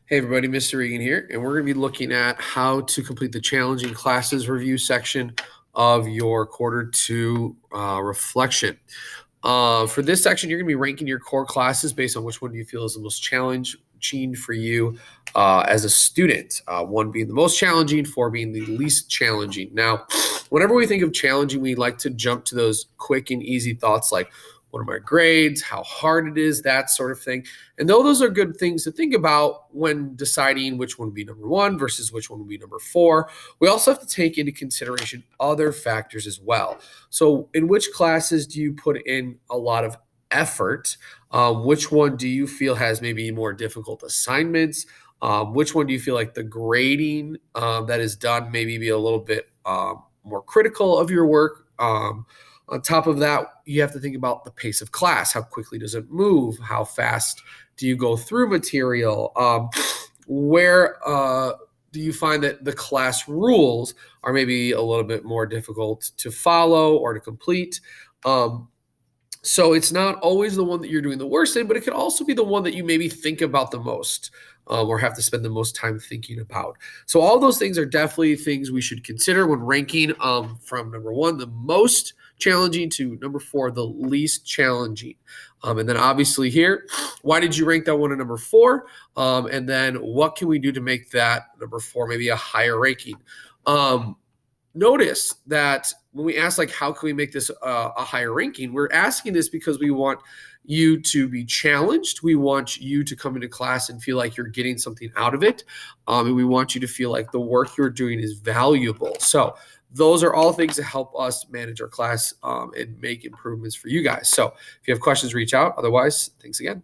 Hey everybody, Mr. Regan here, and we're going to be looking at how to complete the challenging classes review section of your quarter two reflection. For this section, you're going to be ranking your core classes based on which one you feel is the most challenging for you as a student. One being the most challenging, four being the least challenging. Now, whenever we think of challenging, we like to jump to those quick and easy thoughts like, what are my grades, how hard it is, that sort of thing. And though those are good things to think about when deciding which one would be number one versus which one would be number four, we also have to take into consideration other factors as well. So, in which classes do you put in a lot of effort? Which one do you feel has maybe more difficult assignments? Which one do you feel like the grading that is done maybe be a little bit more critical of your work? On top of that, you have to think about the pace of class. How quickly does it move? How fast do you go through material? Where do you find that the class rules are maybe a little bit more difficult to follow or to complete? So it's not always the one that you're doing the worst in, but it could also be the one that you maybe think about the most or have to spend the most time thinking about. So all those things are definitely things we should consider when ranking from number one, the most challenging, to number four, the least challenging. And then obviously here, why did you rank that one at number four? And then what can we do to make that number four maybe a higher ranking? Notice that when we ask, like, how can we make this a higher ranking, we're asking this because we want you to be challenged. We want you to come into class and feel like you're getting something out of it. And we want you to feel like the work you're doing is valuable. So those are all things that help us manage our class and make improvements for you guys. So if you have questions, reach out. Otherwise, thanks again.